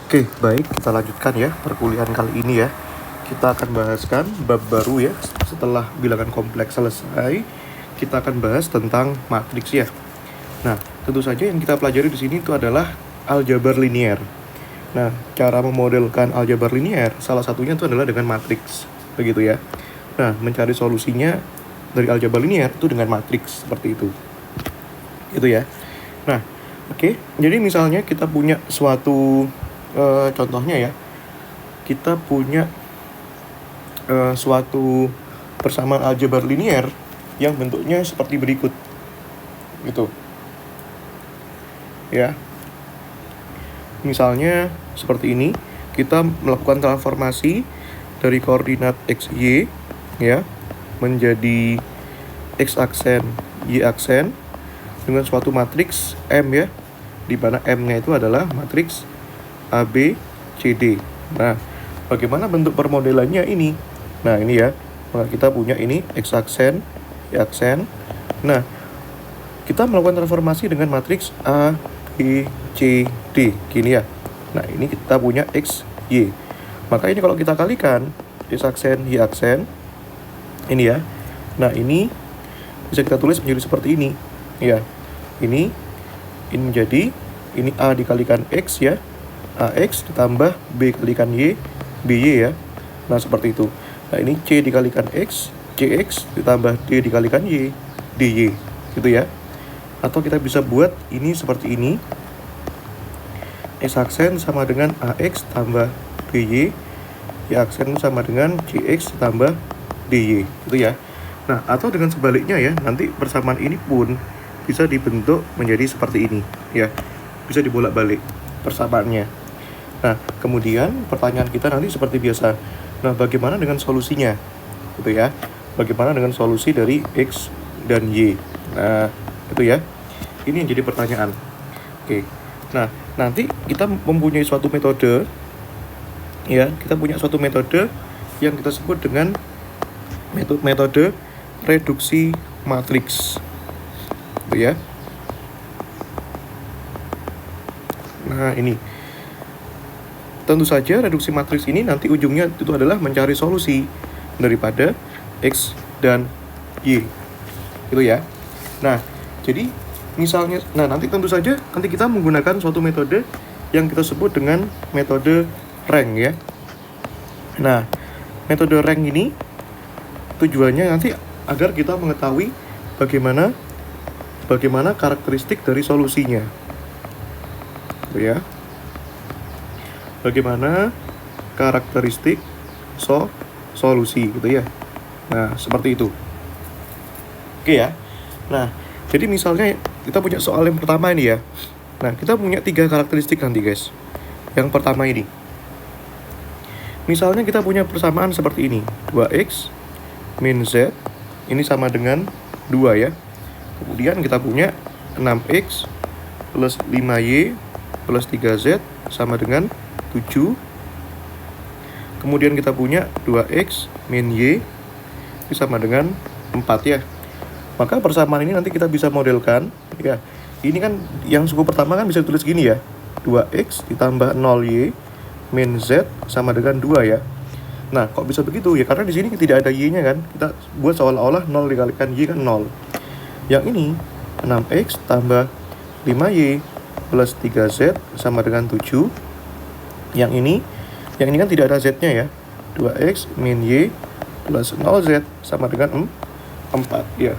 Oke, baik, kita lanjutkan ya perkuliahan kali ini ya. Kita akan bahaskan bab baru ya. Setelah bilangan kompleks selesai, kita akan bahas tentang matriks ya. Nah, tentu saja yang kita pelajari di sini itu adalah aljabar linier. Nah, cara memodelkan aljabar linier salah satunya itu adalah dengan matriks, begitu ya. Nah, mencari solusinya dari aljabar linier itu dengan matriks seperti itu. Gitu ya. Nah, oke. Jadi misalnya kita punya suatu contohnya ya, kita punya suatu persamaan aljabar linier yang bentuknya seperti berikut, gitu ya. Misalnya seperti ini, kita melakukan transformasi dari koordinat x, y ya menjadi x aksen, y aksen dengan suatu matriks M ya, di mana M-nya itu adalah matriks A, B, C, D. Nah, bagaimana bentuk permodelannya ini? Nah, ini ya. Maka kita punya ini X aksen, Y aksen. Nah, kita melakukan transformasi dengan matriks A, B, C, D. Gini ya. Nah, ini kita punya X, Y. Maka ini kalau kita kalikan X aksen, Y aksen. Ini ya. Nah, ini bisa kita tulis menjadi seperti ini. Ya. Ini menjadi ini A dikalikan X ya. AX ditambah B kalikan Y, BY ya. Nah, seperti itu. Nah, ini C dikalikan X, CX ditambah D dikalikan Y, DY. Gitu ya. Atau kita bisa buat ini seperti ini. X aksen sama dengan AX tambah BY. Y aksen sama dengan CX ditambah DY. Gitu ya. Nah, atau dengan sebaliknya ya. Nanti persamaan ini pun bisa dibentuk menjadi seperti ini. Ya. Bisa dibolak-balik persamaannya. Nah, kemudian pertanyaan kita nanti seperti biasa. Nah, bagaimana dengan solusinya? Gitu ya. Bagaimana dengan solusi dari X dan Y? Nah, itu ya. Ini yang jadi pertanyaan. Oke. Nah, nanti kita mempunyai suatu metode. Ya, kita punya suatu metode yang kita sebut dengan metode reduksi matriks. Gitu ya. Nah, ini. Tentu saja reduksi matriks ini nanti ujungnya itu adalah mencari solusi daripada X dan Y. Gitu ya. Nah, jadi misalnya, nanti tentu saja nanti kita menggunakan suatu metode yang kita sebut dengan metode rank ya. Nah, metode rank ini tujuannya nanti agar kita mengetahui bagaimana karakteristik dari solusinya. Gitu ya. Bagaimana karakteristik solusi gitu ya. Nah, seperti itu. Oke ya. Nah, jadi misalnya kita punya soal yang pertama ini ya. Nah, kita punya 3 karakteristik nanti guys. Yang pertama ini. Misalnya kita punya persamaan seperti ini. 2x min z ini sama dengan 2 ya. Kemudian kita punya 6x plus 5y plus 3z sama dengan 7. Kemudian kita punya 2x min y ini sama dengan 4 ya. Maka persamaan ini nanti kita bisa modelkan ya. Ini kan yang suku pertama kan bisa ditulis gini ya. 2x ditambah 0y min z sama dengan 2 ya. Nah, kok bisa begitu ya? Karena di sini tidak ada y-nya kan. Kita buat seolah-olah 0 dikalikan y kan 0. Yang ini 6x tambah 5y plus 3z sama dengan 7. Yang ini kan tidak ada z-nya ya. 2x min y plus 0z sama dengan 4 ya.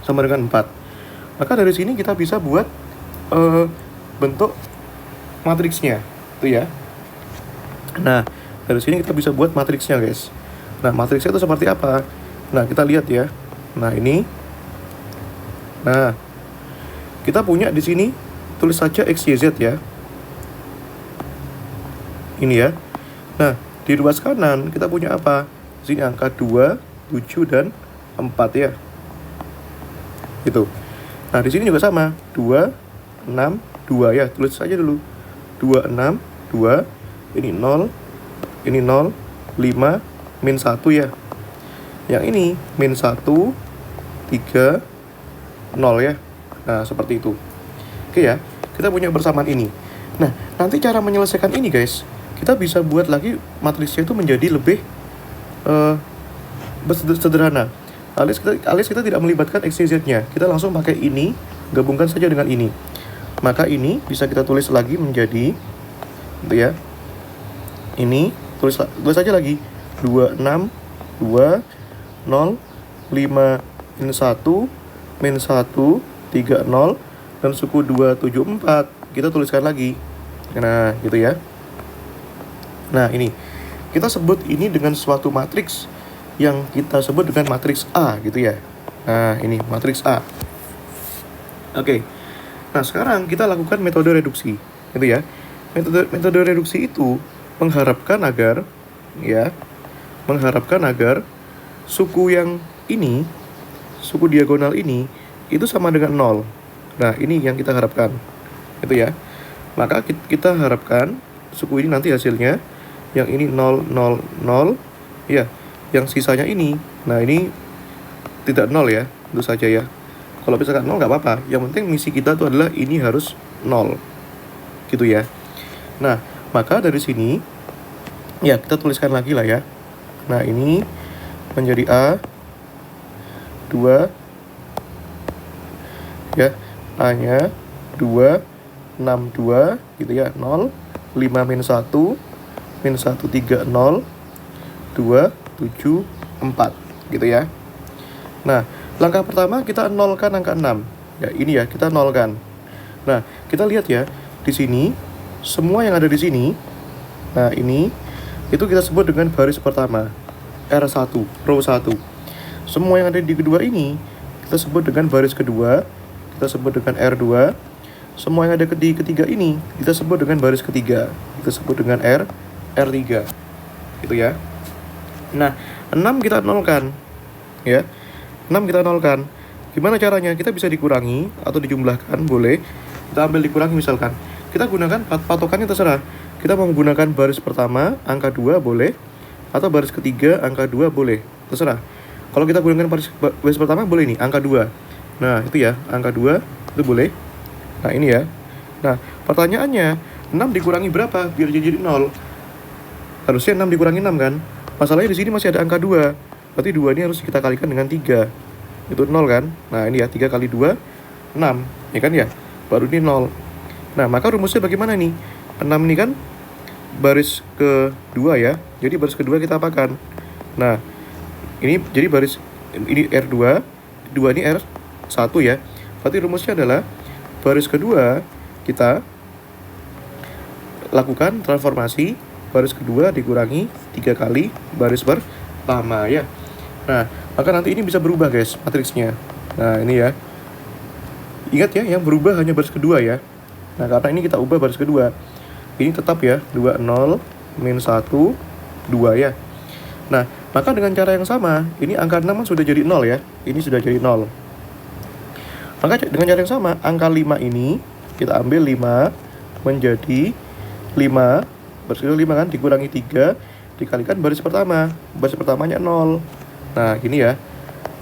Sama dengan 4. Maka dari sini kita bisa buat bentuk matriksnya itu ya. Nah, dari sini kita bisa buat matriksnya guys. Nah, matriksnya itu seperti apa? Nah, kita lihat ya. Nah, ini. Nah, kita punya di sini tulis saja x, y, z ya. Ini ya. Nah, di ruas kanan kita punya apa? Di sini angka 2, 7 dan 4 ya. Gitu. Nah, di sini juga sama. 2, 6, 2 ya. Tulis saja dulu. 2, 6, 2. Ini 0. Ini 0, 5, min 1 ya. Yang ini min 1, 3, 0 ya. Nah, seperti itu. Oke ya. Kita punya persamaan ini. Nah, nanti cara menyelesaikan ini guys, kita bisa buat lagi matriksnya itu menjadi lebih sederhana. Alias kita tidak melibatkan X, Y, Z-nya. Kita langsung pakai ini, gabungkan saja dengan ini. Maka ini bisa kita tulis lagi menjadi, gitu ya. Ini, tulis aja lagi. 26, 2, 0, 5, min 1, min 1, 3, 0, dan suku 2, 7, 4. Kita tuliskan lagi. Nah, gitu ya. Nah, ini. Kita sebut ini dengan suatu matriks yang kita sebut dengan matriks A gitu ya. Nah, ini matriks A. Oke. Nah, sekarang kita lakukan metode reduksi gitu ya. Metode reduksi itu mengharapkan agar suku yang ini, suku diagonal ini itu sama dengan 0. Nah, ini yang kita harapkan. Gitu ya. Maka kita harapkan suku ini nanti hasilnya yang ini 0, 0, 0 ya. Yang sisanya ini, nah ini tidak 0 ya, tentu saja ya. Kalau misalkan 0 nggak apa-apa, yang penting misi kita itu adalah ini harus 0, gitu ya. Nah, maka dari sini, ya kita tuliskan lagi lah ya. Nah, ini menjadi A, 2, ya, A-nya 2, 6, 2, gitu ya, 0, 5, min 1, min 1, 3, 0, 2, 7, 4 gitu ya. Nah, langkah pertama kita nolkan angka 6. Ya, ini ya, kita nolkan. Nah, kita lihat ya, di sini semua yang ada di sini. Nah, ini itu kita sebut dengan baris pertama. R1, row 1. Semua yang ada di kedua ini kita sebut dengan baris kedua, kita sebut dengan R2. Semua yang ada di ketiga ini kita sebut dengan baris ketiga, kita sebut dengan R3. Gitu ya. Nah, 6 kita nolkan ya. 6 kita nolkan. Gimana caranya? Kita bisa dikurangi atau dijumlahkan, boleh. Kita ambil dikurangi misalkan. Kita gunakan patokannya terserah. Kita mau menggunakan baris pertama angka 2 boleh, atau baris ketiga angka 2 boleh. Terserah. Kalau kita gunakan baris pertama boleh nih angka 2. Nah, itu ya, angka 2 itu boleh. Nah, ini ya. Nah, pertanyaannya 6 dikurangi berapa biar jadi 0? Harusnya 6 dikurangi 6 kan? Masalahnya di sini masih ada angka 2. Berarti 2 ini harus kita kalikan dengan 3. Itu 0 kan? Nah, ini ya, 3 kali 2, 6. Ya kan ya? Baru ini 0. Nah, maka rumusnya bagaimana nih? 6 ini kan baris kedua ya. Jadi baris kedua kita apakan? Nah, ini jadi baris ini R2, 2 ini R1 ya. Berarti rumusnya adalah baris kedua kita lakukan transformasi baris kedua dikurangi 3 kali baris pertama ya. Nah, maka nanti ini bisa berubah guys matriksnya. Nah, ini ya. Ingat ya, yang berubah hanya baris kedua ya. Nah, karena ini kita ubah baris kedua. Ini tetap ya, 2, 0, min 1, 2 ya. Nah, maka dengan cara yang sama, ini angka 6 sudah jadi 0 ya. Ini sudah jadi 0. Maka dengan cara yang sama, angka 5 ini kita ambil 5 menjadi 5, baris kedua 5 kan, dikurangi 3 dikalikan baris pertama. Baris pertamanya 0. Nah, gini ya.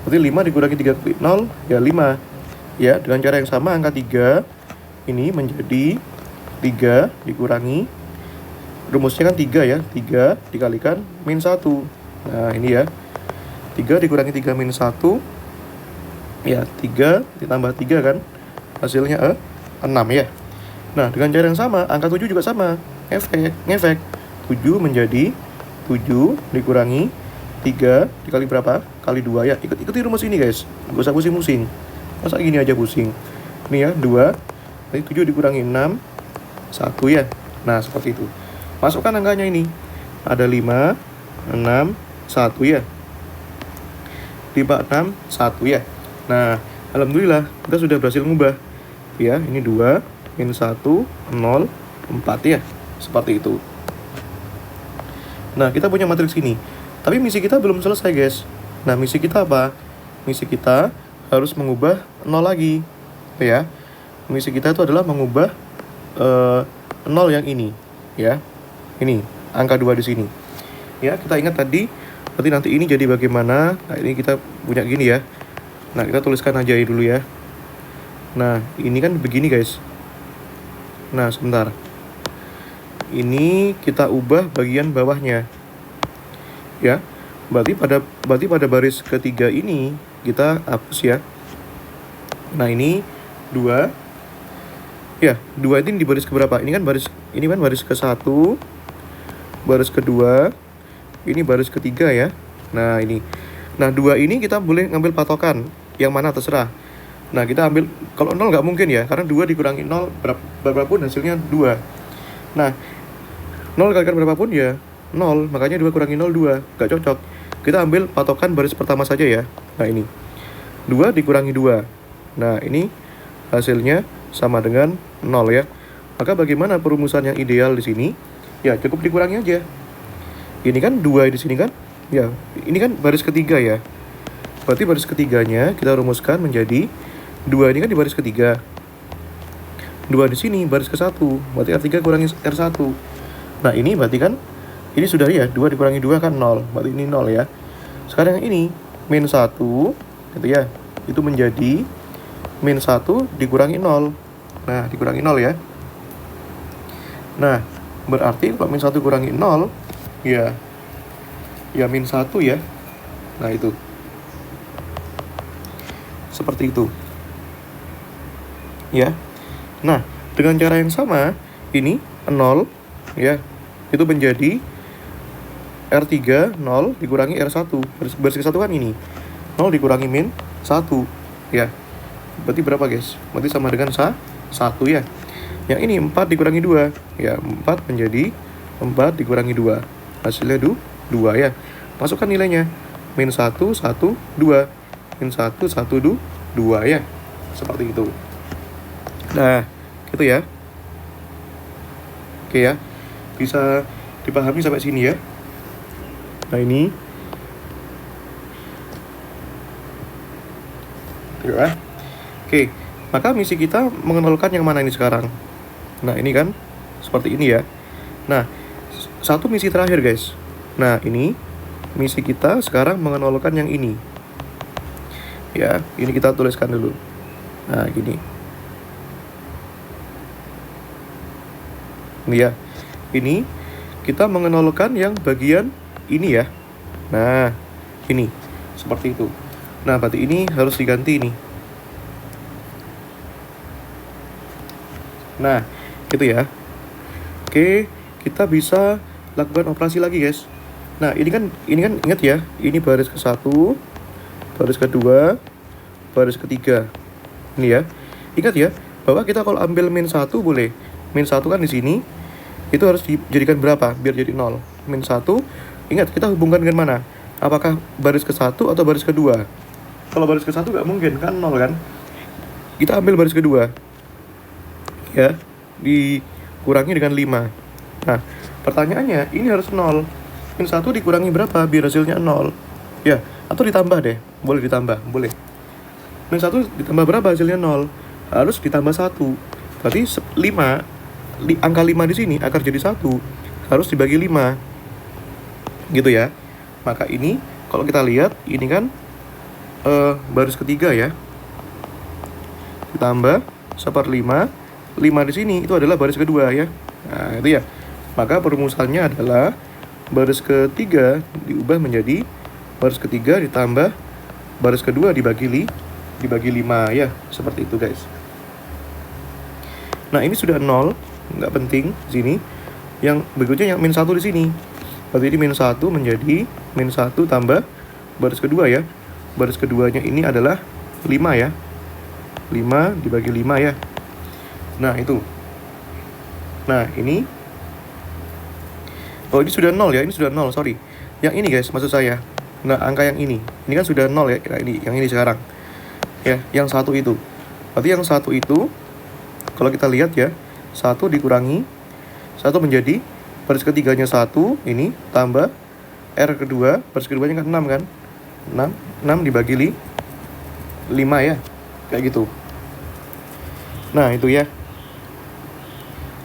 Berarti 5 dikurangi 3 kali 0 ya 5. Ya, dengan cara yang sama angka 3 ini menjadi 3 dikurangi, rumusnya kan 3 ya, 3 dikalikan min 1. Nah, ini ya. 3 dikurangi 3 min 1. Ya, 3 ditambah 3 kan. Hasilnya 6 ya. Nah, dengan cara yang sama, angka 7 juga sama. Ngefek. 7 menjadi 7 dikurangi 3 dikali berapa? Kali 2 ya. Ikuti rumus ini guys. Gak usah pusing-pusing. Masa gini aja pusing. Ini ya, 2. Jadi 7 dikurangi 6. 1 ya. Nah, seperti itu. Masukkan angkanya ini. Ada 5, 6, 1 ya. 5, 6, 1 ya. Nah, alhamdulillah kita sudah berhasil mengubah. Ya, ini 2, min 1, 0, 4 ya. Seperti itu. Nah, kita punya matriks ini. Tapi misi kita belum selesai guys. Nah, misi kita apa? Misi kita harus mengubah 0 lagi. Ya. Misi kita itu adalah mengubah 0 yang ini. Ya. Ini, angka 2 di sini. Ya, kita ingat tadi. Berarti nanti ini jadi bagaimana? Nah, ini kita punya gini ya. Nah, kita tuliskan aja dulu ya. Nah, ini kan begini guys. Nah, sebentar. ini kita ubah bagian bawahnya. Ya. Berarti pada baris ketiga ini kita hapus ya. Nah, ini 2. Ya, 2 ini di baris keberapa? Ini kan baris ke-1, baris kedua, ini baris ketiga ya. Nah, ini. Nah, 2 ini kita boleh ngambil patokan. Yang mana terserah. Nah, kita ambil, kalau 0 nggak mungkin ya, karena 2 dikurangi 0 berapapun hasilnya 2. Nah, 0 kalikan berapapun ya 0, makanya 2 kurangi 0, 2. Nggak cocok. Kita ambil patokan baris pertama saja ya. Nah, ini 2 dikurangi 2. Nah, ini hasilnya sama dengan 0 ya. Maka bagaimana perumusan yang ideal di sini? Ya, cukup dikurangi aja. Ini kan 2 di sini kan? Ya, ini kan baris ketiga ya. Berarti baris ketiganya kita rumuskan menjadi 2 ini kan di baris ketiga. 2 di sini baris ke-1. Berarti R3 kurangi R1. Nah, ini berarti kan ini sudah ya, 2 dikurangi 2 kan 0. Berarti ini 0 ya. Sekarang yang ini min 1 gitu ya. Itu menjadi min 1 dikurangi 0. Nah, dikurangi 0 ya. Nah, berarti kalau min 1 kurangi 0 ya min 1 ya. Nah, itu. Seperti itu. Ya. Nah, dengan cara yang sama, ini 0 ya. Itu menjadi R3 0 dikurangi R1. Baris ke-1 kan ini. 0 dikurangi min 1 ya. Berarti berapa, guys? Berarti sama dengan 1 ya. Yang ini 4 dikurangi 2. Ya, 4 menjadi 4 dikurangi 2. Hasilnya 2 ya. Masukkan nilainya. Min 1 1 2. Min 1 1 2 ya. Seperti itu. Nah, gitu ya. Oke ya. Bisa dipahami sampai sini ya. Nah, ini ya. Oke, maka misi kita mengenalkan yang mana ini sekarang. Nah, ini kan seperti ini ya. Nah, satu misi terakhir, guys. Nah, ini misi kita sekarang mengenalkan yang ini. Ya, ini kita tuliskan dulu. Nah, gini. Ini ya. Ini kita mengenalkan yang bagian ini ya. Nah, ini. Seperti itu. Nah, berarti ini harus diganti nih. Nah, gitu ya. Oke, kita bisa lakukan operasi lagi, guys. Nah, ini kan ingat ya, ini baris ke-1, baris kedua, baris ketiga. Ini ya. Ingat ya, bahwa kita kalau ambil min 1 boleh. Min 1 kan di sini. Itu harus dijadikan berapa biar jadi 0? Min 1. Ingat, kita hubungkan dengan mana? Apakah baris ke-1 atau baris kedua? Kalau baris ke-1 nggak mungkin, kan 0 kan? Kita ambil baris kedua. Ya, dikurangi dengan 5. Nah, pertanyaannya, ini harus 0. Min 1 dikurangi berapa biar hasilnya 0? Ya, atau ditambah deh. Boleh ditambah, boleh. Min 1 ditambah berapa hasilnya 0? Harus ditambah 1. Berarti 5, angka 5 di sini akan jadi 1. Harus dibagi 5. Gitu ya. Maka ini, kalau kita lihat, ini kan baris ketiga ya. Ditambah 1/5. 5 di sini itu adalah baris kedua ya. Nah, itu ya. Maka perumusannya adalah baris ketiga diubah menjadi baris ketiga ditambah baris kedua dibagi 5 ya. Seperti itu, guys. Nah, ini sudah 0, nggak penting di sini. Yang berikutnya yang min 1 di sini. Berarti ini min 1 menjadi min 1 tambah baris kedua ya. Baris keduanya ini adalah 5 ya. 5 dibagi 5 ya. Nah, itu. Nah, ini. Oh, ini sudah 0 ya. Ini sudah 0, sorry. Yang ini, guys, maksud saya. Nah, angka yang ini. Ini kan sudah 0 ya. Nah, ini. Yang ini sekarang. Ya, yang 1 itu. Berarti yang 1 itu, kalau kita lihat ya. 1 dikurangi. 1 menjadi baris ketiganya 1. Ini. Tambah R kedua. Baris keduanya kan 6 kan. 6 dibagi 5 ya. Kayak gitu. Nah, itu ya.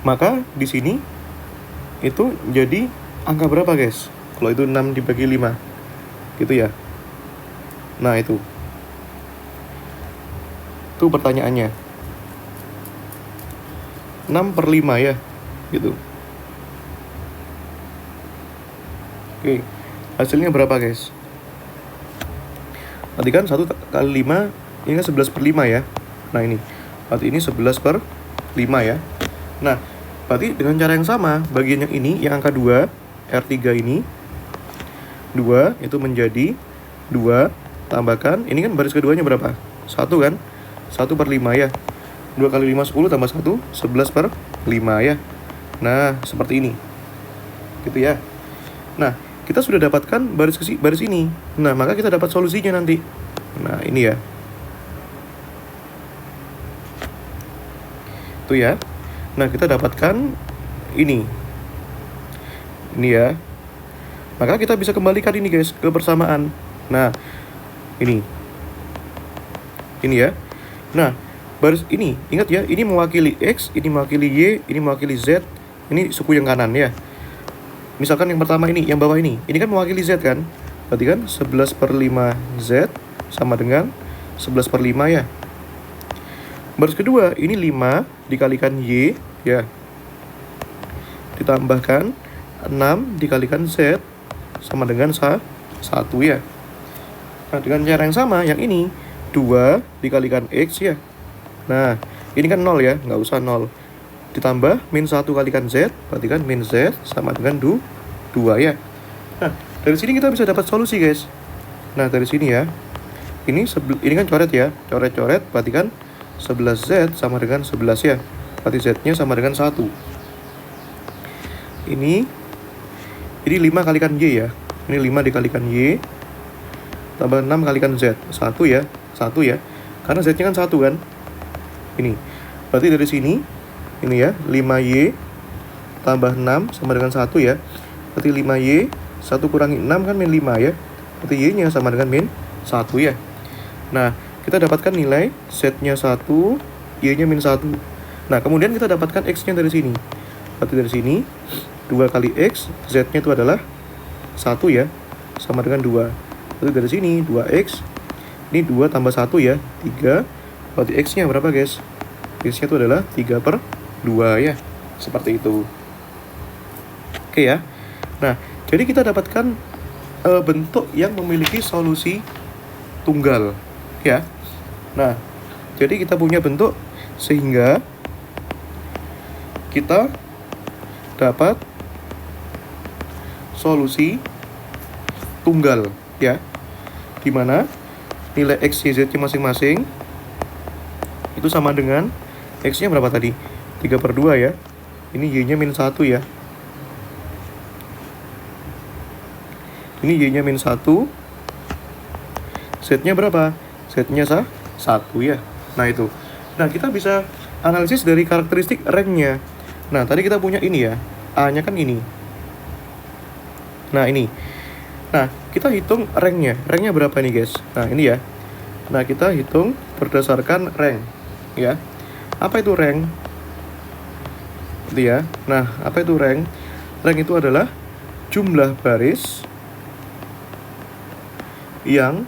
Maka di sini itu jadi angka berapa, guys? Kalau itu 6 dibagi 5. Gitu ya. Nah, itu. Itu pertanyaannya. 6/5 ya. Gitu. Oke, hasilnya berapa guys? Berarti kan 1 kali 5, ini kan 11 per 5 ya. Nah ini, berarti ini 11 per 5 ya. Nah, berarti dengan cara yang sama, bagian yang ini, yang angka 2, R3 ini 2 itu menjadi 2 tambahkan, ini kan baris keduanya berapa? 1 kan? 1 per 5 ya. 2 kali 5 10 tambah 1 11 per 5 ya. Nah seperti ini gitu ya. Nah kita sudah dapatkan baris ini. Nah maka kita dapat solusinya nanti. Nah ini ya, itu ya. Nah kita dapatkan ini ya. Maka kita bisa kembalikan ini guys ke persamaan. Nah ini ya. Nah baris ini, ingat ya, ini mewakili X, ini mewakili Y, ini mewakili Z, ini suku yang kanan ya. Misalkan yang pertama ini, yang bawah ini kan mewakili Z kan? Berarti kan 11 per 5 Z sama dengan 11 per 5 ya. Baris kedua, ini 5 dikalikan Y ya. Ditambahkan 6 dikalikan Z sama dengan 1 ya. Nah dengan cara yang sama, yang ini 2 dikalikan X ya. Nah, ini kan 0 ya, nggak usah 0. Ditambah min 1 kalikan Z, berarti kan min Z sama dengan 2 ya. Nah, dari sini kita bisa dapat solusi guys. Nah, dari sini ya, ini kan coret ya, coret-coret, berarti kan 11Z sama dengan 11 ya. Berarti Z-nya sama dengan 1. Ini 5 kalikan Y ya. Ini 5 dikalikan Y, tambah 6 kalikan Z, 1 ya, 1 ya. Karena Z-nya kan 1 kan. Ini berarti dari sini ini ya 5Y tambah 6 sama dengan 1 ya. Berarti 5Y 1 kurangi 6 kan min 5 ya. Berarti Y nya sama dengan min 1 ya. Nah kita dapatkan nilai Z nya 1, Y nya min 1. Nah kemudian kita dapatkan X nya dari sini. Berarti dari sini 2 kali X, Z nya itu adalah 1 ya, sama dengan 2. Berarti dari sini 2X, ini 2 tambah 1 ya, 3. Berarti X nya berapa guys? X nya itu adalah 3 per 2 ya. Seperti itu. Oke ya. Nah jadi kita dapatkan bentuk yang memiliki solusi tunggal ya. Nah jadi kita punya bentuk sehingga kita dapat solusi tunggal ya, dimana nilai X, Y, Z nya masing-masing itu sama dengan X nya berapa tadi? 3 per 2 ya. Ini Y nya min 1 ya. Ini Y nya min 1. Z nya berapa? Z nya 1 ya. Nah itu. Nah kita bisa analisis dari karakteristik rank-nya. Nah tadi kita punya ini ya, A nya kan ini. Nah ini. Nah kita hitung rank-nya. Rank-nya berapa nih guys? Nah ini ya. Nah kita hitung berdasarkan rank ya. Apa itu rank? Itu ya. Nah apa itu rank? Rank itu adalah jumlah baris yang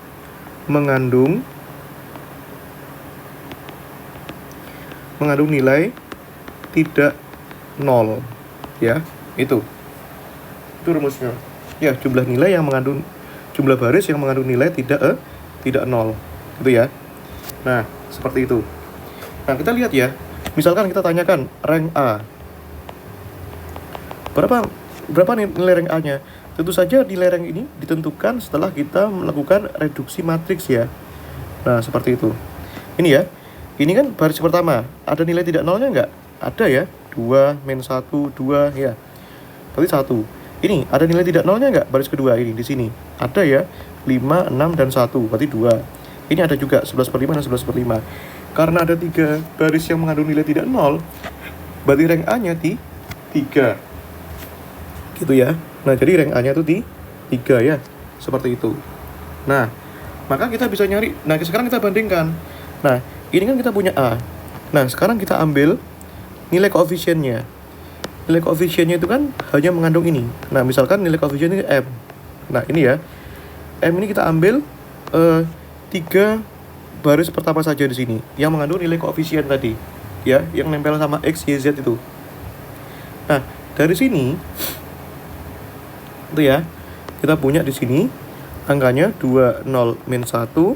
mengandung nilai tidak 0 ya. Itu rumusnya ya, jumlah nilai yang mengandung jumlah baris yang mengandung nilai tidak 0 gitu ya. Nah seperti itu. Nah kita lihat ya, misalkan kita tanyakan rank A berapa nilai rank A nya. Tentu saja nilai rank ini ditentukan setelah kita melakukan reduksi matriks ya. Nah seperti itu. Ini ya, ini kan baris pertama, ada nilai tidak nolnya nggak? Ada ya, 2, min 1, 2 ya. Berarti 1. Ini ada nilai tidak nolnya nggak? Baris kedua ini di sini. Ada ya, 5, 6, dan 1, berarti 2. Ini ada juga 11 per 5 dan 11 per 5. Karena ada 3 baris yang mengandung nilai tidak nol, berarti rank A nya 3. Gitu ya. Nah jadi rank A nya itu 3 ya. Seperti itu. Nah maka kita bisa nyari. Nah sekarang kita bandingkan. Nah ini kan kita punya A. Nah sekarang kita ambil nilai koefisiennya. Nilai koefisiennya itu kan hanya mengandung ini. Nah misalkan nilai koefisiennya M. Nah ini ya, M ini kita ambil 3 baris pertama saja di sini yang mengandung nilai koefisien tadi ya, yang nempel sama X, Y, Z itu. Nah dari sini itu ya, kita punya di sini angkanya 20 min 1, 0,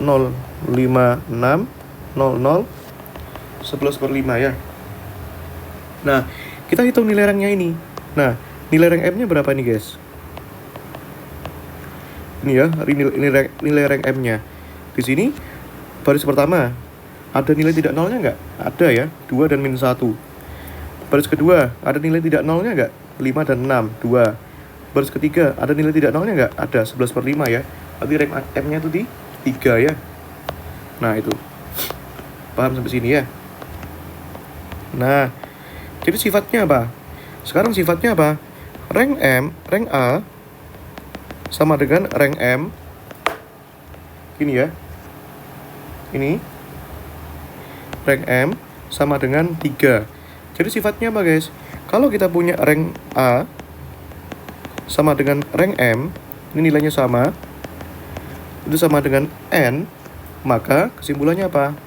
5, 6, 0, 0, 11/5 ya. Nah, kita hitung nilai rangnya ini. Nah, nilai rang M-nya berapa nih guys? Ini ya, nilai rang M-nya. Di sini baris pertama ada nilai tidak nolnya nggak? Ada ya, 2 dan min 1. Baris kedua ada nilai tidak nolnya nggak? 5 dan 6, 2. Baris ketiga ada nilai tidak nolnya nggak? Ada, 11/5 ya. Berarti rang M-nya itu di 3 ya. Nah itu, paham sampai sini ya? Nah, jadi sifatnya apa? Sekarang sifatnya apa? Rang A sama dengan rang M. Ini ya. Ini rang M sama dengan 3. Jadi sifatnya apa guys? Kalau kita punya rang A sama dengan rang M, ini nilainya sama, itu sama dengan N, maka kesimpulannya apa?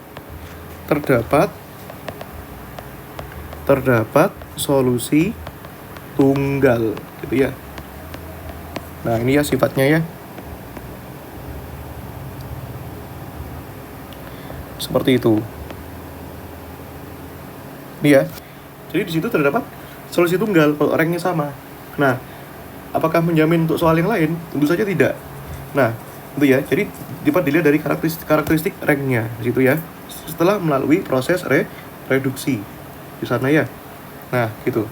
Terdapat solusi tunggal, gitu ya. Nah, ini ya sifatnya ya. Seperti itu. Ini ya. Jadi di situ terdapat solusi tunggal kalau ranknya sama. Nah, apakah menjamin untuk soal yang lain? Tentu saja tidak. Nah, itu ya. Jadi dapat dilihat dari karakteristik ranknya di situ ya. Setelah melalui proses reduksi di sana ya. Nah, gitu.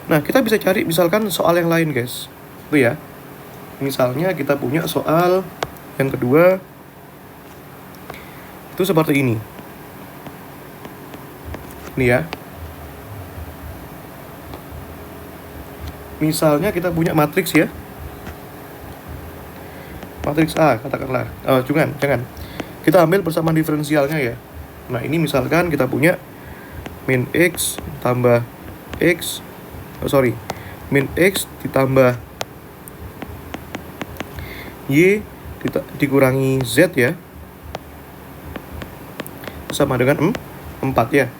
Nah, kita bisa cari misalkan soal yang lain, guys. Itu ya. Misalnya kita punya soal yang kedua itu seperti ini. Ini ya. Misalnya kita punya matriks ya. Matriks A katakanlah. Jangan. Kita ambil persamaan diferensialnya ya. Nah, ini misalkan kita punya min X tambah X. Min X ditambah Y dikurangi Z ya. Sama dengan 4 ya.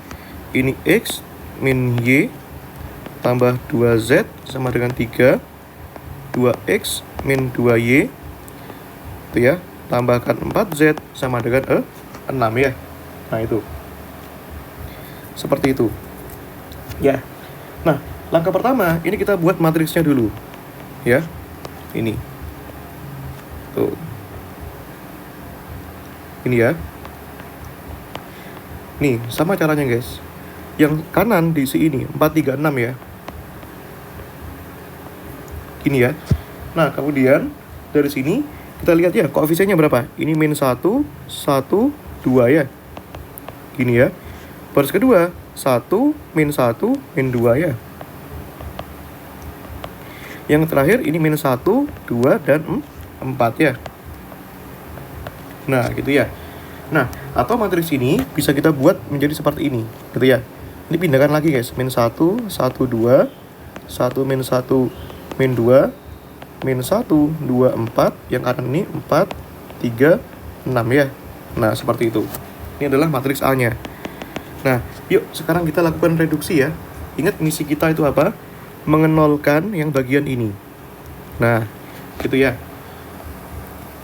Ini X min Y tambah 2Z sama dengan 3. 2X min 2Y itu ya, tambahkan 4Z sama dengan 6 ya. Nah itu seperti itu ya. Nah, langkah pertama ini kita buat matriksnya dulu ya. Ini tuh, ini ya. Nih, sama caranya guys. Yang kanan diisi ini 4, 3, 6 ya. Ini ya. Nah, kemudian dari sini kita lihat ya koefisiennya berapa. Ini min 1, 1, 2 ya. Gini ya. Baris kedua 1, min 1, min 2 ya. Yang terakhir ini min 1, 2, dan 4 ya. Nah, gitu ya. Nah, atau matriks ini bisa kita buat menjadi seperti ini, gitu ya. Ini pindahkan lagi guys, min 1, 1, 2, 1, min 1, min 2, min 1, 2, 4, yang kanan ini 4, 3, 6 ya. Nah, seperti itu. Ini adalah matriks A-nya. Nah, yuk sekarang kita lakukan reduksi ya. Ingat misi kita itu apa? Mengenolkan yang bagian ini. Nah, gitu ya.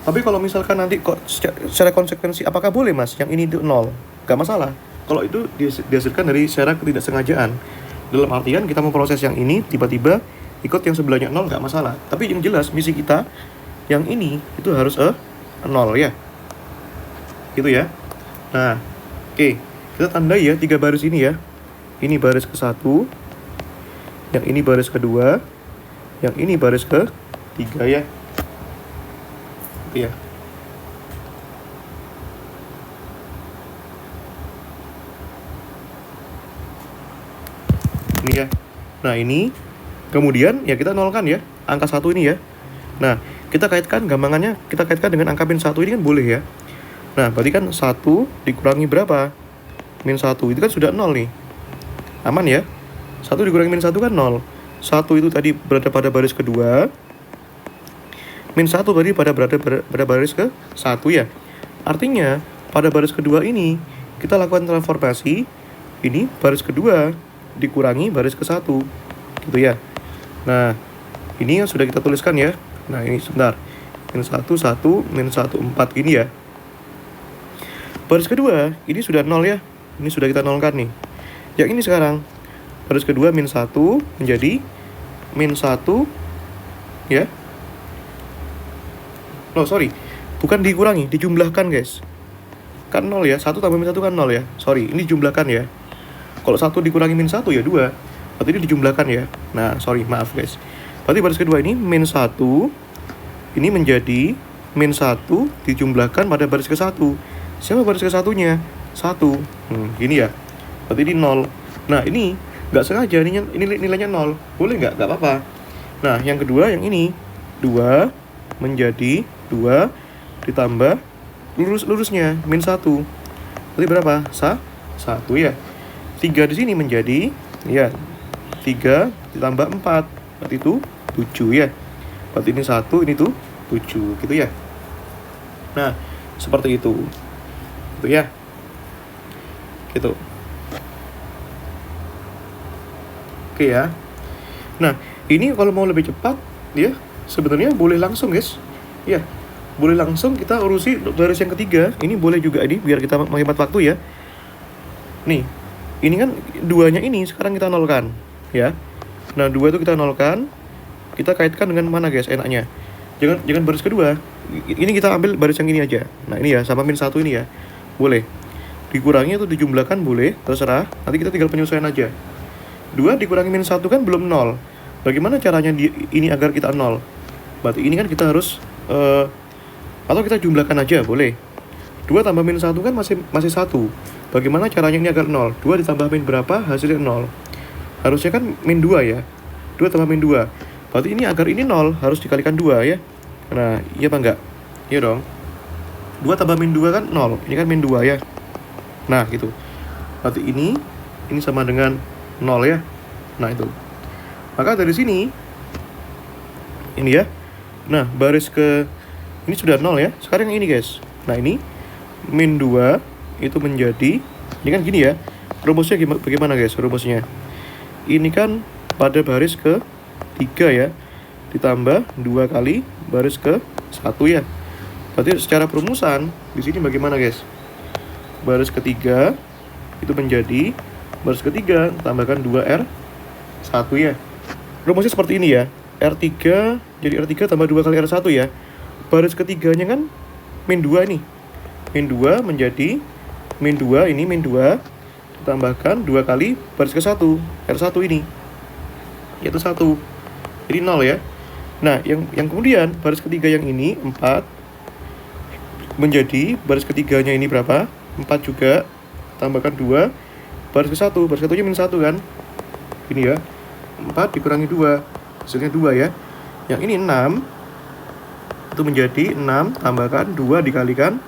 Tapi kalau misalkan nanti kok secara konsekuensi, apakah boleh mas yang ini itu 0? Gak masalah. Kalau itu dihasilkan dari secara ketidaksengajaan. Dalam artian kita memproses yang ini, tiba-tiba ikut yang sebelahnya 0, gak masalah. Tapi yang jelas misi kita yang ini itu harus 0 ya. Gitu ya. Nah, oke. Kita tandai ya 3 baris ini ya. Ini baris ke-1, yang ini baris kedua, yang ini baris ke-3 ya. Gitu ya. Ini ya. Nah, ini kemudian ya kita nolkan ya angka 1 ini ya. Nah, kita kaitkan gampangannya, kita kaitkan dengan angka min 1 ini kan boleh ya. Nah, berarti kan 1 dikurangi berapa? Min 1 itu kan sudah 0 nih. Aman ya. 1 dikurangi min 1 kan 0. 1 itu tadi berada pada baris kedua. Min 1 tadi pada baris ke-1 ya. Artinya pada baris kedua ini kita lakukan transformasi. Ini baris kedua dikurangi baris ke-1 gitu ya. Nah, Ini yang sudah kita tuliskan ya. Nah ini sebentar, min 1, 1, min 1, 4 gini ya. Baris kedua, ini sudah 0 ya. Ini sudah kita nolkan nih. Yang ini sekarang, baris kedua min 1 menjadi min 1 ya. Oh sorry, bukan dikurangi, dijumlahkan guys. Kan 0 ya, 1 tambah min 1 kan 0 ya. Sorry, ini dijumlahkan ya. Kalau 1 dikurangi min 1 ya 2. Berarti ini dijumlahkan ya. Nah sorry, maaf guys. Berarti baris kedua ini min 1 ini menjadi min 1 dijumlahkan pada baris ke-1. Siapa baris ke-1-nya? 1. Gini ya. Berarti ini 0. Nah ini nggak sengaja, ini nilainya 0. Boleh nggak? Nggak apa-apa. Nah yang kedua yang ini 2 menjadi 2 ditambah lurusnya min 1. Berarti berapa? 1 ya. 3 di sini menjadi ya 3 ditambah 4. Berarti itu 7 ya. Berarti ini 1, ini tuh 7 gitu ya. Nah, seperti itu. Gitu ya. Gitu. Oke ya. Nah, ini kalau mau lebih cepat ya, sebenarnya boleh langsung, guys. Ya. Boleh langsung kita urusi baris yang ketiga. Ini boleh juga ini biar kita menghemat waktu ya. Nih. Ini kan duanya ini sekarang kita nolkan, ya. Nah, 2 itu kita nolkan. Kita kaitkan dengan mana, guys? Enaknya. Jangan baris kedua. Ini kita ambil baris yang ini aja. Nah, ini ya sama min 1 ini ya. Boleh. Dikurangi atau dijumlahkan boleh, terserah. Nanti kita tinggal penyesuaian aja. 2 dikurangi min 1 kan belum 0. Bagaimana caranya ini agar kita 0? Berarti ini kan kita harus atau kita jumlahkan aja, boleh. 2 tambah min 1 kan masih 1. Bagaimana caranya ini agar 0? 2 ditambah min berapa? Hasilnya 0. Harusnya kan min 2 ya. 2 tambah min 2. Berarti ini agar ini 0 harus dikalikan 2 ya. Nah, iya apa enggak? Iya dong. 2 tambah min 2 kan 0. Ini kan min 2 ya. Nah, gitu. Berarti ini sama dengan 0 ya. Nah, itu. Maka dari sini ini ya. Nah, baris ke ini sudah 0 ya. Sekarang yang ini, guys. Nah, ini min 2 itu menjadi ini kan gini ya. Rumusnya bagaimana, guys? Rumusnya. Ini kan pada baris ke 3 ya. Ditambah 2 kali baris ke 1 ya. Berarti secara perumusan di sini bagaimana, guys? Baris ketiga itu menjadi baris ketiga tambahkan 2R1 ya. Rumusnya seperti ini ya. R3 jadi R3 tambah 2 kali R1 ya. Baris ketiganya kan min 2 nih. Min 2 menjadi min 2 ini min 2 ditambahkan 2 kali baris ke-1 R1 ini. Yaitu 1. Jadi 0 ya. Nah, yang kemudian baris ketiga yang ini 4 menjadi baris ketiganya ini berapa? 4 juga, tambahkan 2, baris ke-1, baris ke-1 nya min 1 kan? Ini ya, 4 dikurangi 2, hasilnya 2 ya. Yang ini 6, itu menjadi 6, tambahkan 2 dikalikan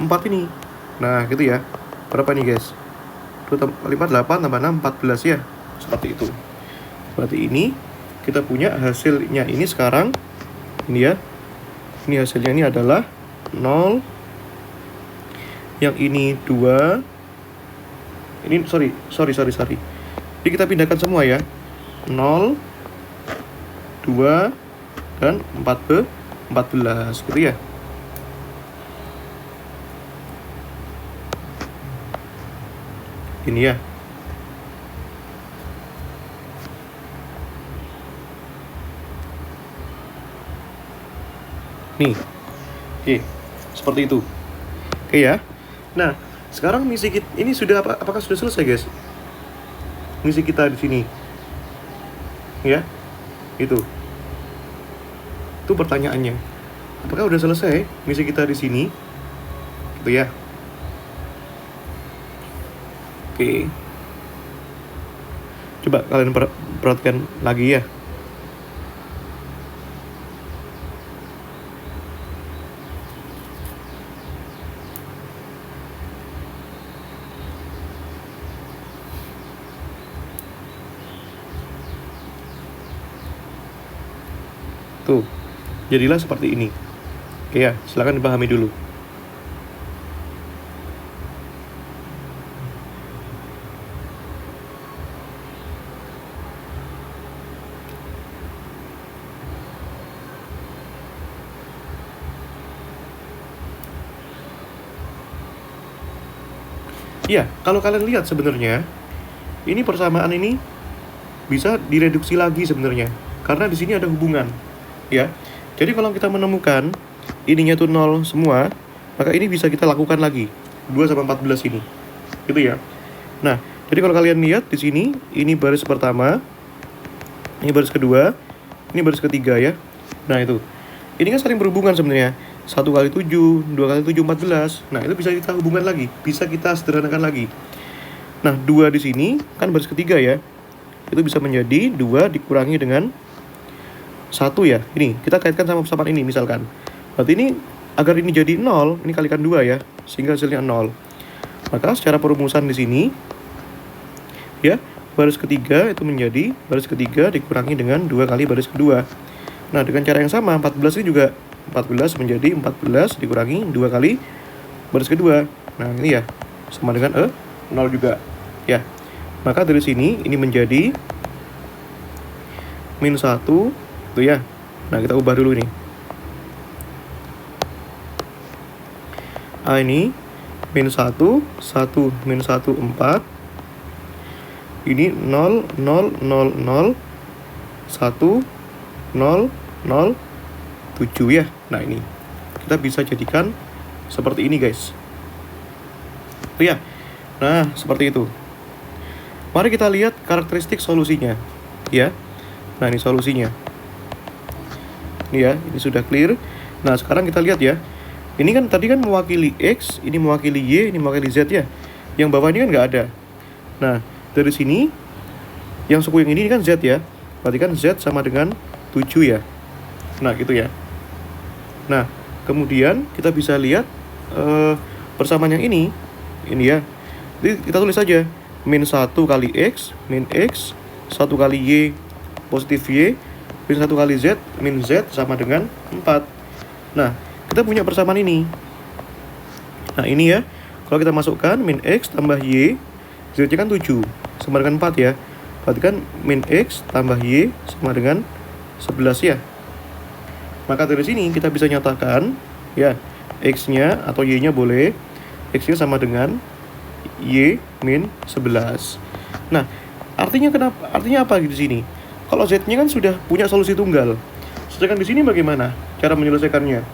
4 ini. Nah, gitu ya. Berapa nih, guys? 2 kali 4, 8, tambah 6, 14 ya. Seperti itu. Berarti ini, kita punya hasilnya ini sekarang, ini ya. Ini hasilnya ini adalah 0, yang ini 2. Ini sorry. Jadi kita pindahkan semua ya. 0, 2 dan 4 ke 14 gitu ya. Ini ya. Nih. Oke, seperti itu. Oke ya. Nah, sekarang misi kita ini sudah apakah sudah selesai, guys? Misi kita di sini. Ya. Itu pertanyaannya. Apakah udah selesai misi kita di sini? Gitu ya. Oke. Coba kalian perhatikan lagi ya. Tuh, jadilah seperti ini. Oke ya, silakan dipahami dulu. Ya, kalau kalian lihat sebenarnya ini persamaan ini bisa direduksi lagi sebenarnya, karena di sini ada hubungan, ya. Jadi kalau kita menemukan ininya tuh 0 semua, maka ini bisa kita lakukan lagi 2 sama 14 ini, gitu ya. Nah, jadi kalau kalian lihat di sini, ini baris pertama, ini baris kedua, ini baris ketiga ya. Nah itu, ini kan saling berhubungan sebenarnya. 1 kali 7, 2 kali 7, 14. Nah itu bisa kita hubungkan lagi, bisa kita sederhanakan lagi. Nah 2 di sini kan baris ketiga ya, itu bisa menjadi 2 dikurangi dengan 1 ya. Ini kita kaitkan sama persamaan ini misalkan. Berarti ini agar ini jadi 0, ini kalikan 2 ya, sehingga hasilnya 0. Maka secara perumusan di sini ya, baris ketiga itu menjadi baris ketiga dikurangi dengan 2 kali baris kedua. Nah dengan cara yang sama 14 ini juga 14 menjadi 14 dikurangi 2 kali baris kedua. Nah ini ya sama dengan 0 juga ya. Maka dari sini ini menjadi min 1 tuh ya. Nah kita ubah dulu nih. A ini min 1, 1 min 1 4. Ini 0 0 0 0 1 0 0 0 7 ya. Nah ini kita bisa jadikan seperti ini guys. Tuh ya. Nah seperti itu. Mari kita lihat karakteristik solusinya ya. Nah ini solusinya. Ini ya, ini sudah clear. Nah sekarang kita lihat ya. Ini kan tadi kan mewakili X, ini mewakili Y, ini mewakili Z ya. Yang bawah ini kan nggak ada. Nah dari sini yang suku yang ini kan Z ya. Berarti kan Z sama dengan 7 ya. Nah gitu ya. Nah, kemudian kita bisa lihat persamaan yang ini ya. Jadi kita tulis saja min 1 kali X, min X, 1 kali Y, positif Y, min 1 kali Z, min Z sama dengan 4. Nah, kita punya persamaan ini. Nah, ini ya. Kalau kita masukkan min X tambah Y, Z-nya kan 7, sama dengan 4 ya. Berarti kan min X tambah Y sama dengan 11 ya. Maka dari sini kita bisa nyatakan ya X-nya atau Y-nya boleh, X-nya sama dengan Y min 11. Nah, artinya apa di sini? Kalau Z-nya kan sudah punya solusi tunggal. Sedangkan di sini bagaimana cara menyelesaikannya?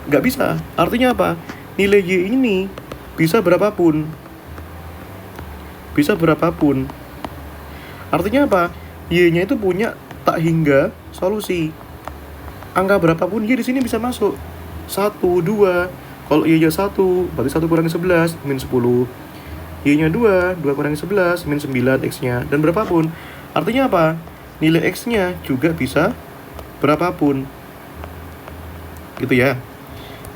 Nggak bisa. Artinya apa? Nilai Y ini bisa berapapun. Bisa berapapun. Artinya apa? Y-nya itu punya tak hingga solusi. Angka berapapun Y di sini bisa masuk. 1, 2. Kalau Y-nya 1, berarti 1 kurangi 11, min 10. Y-nya 2, 2 kurangi 11, min 9 X-nya. Dan berapapun. Artinya apa? Nilai X-nya juga bisa berapapun. Gitu ya.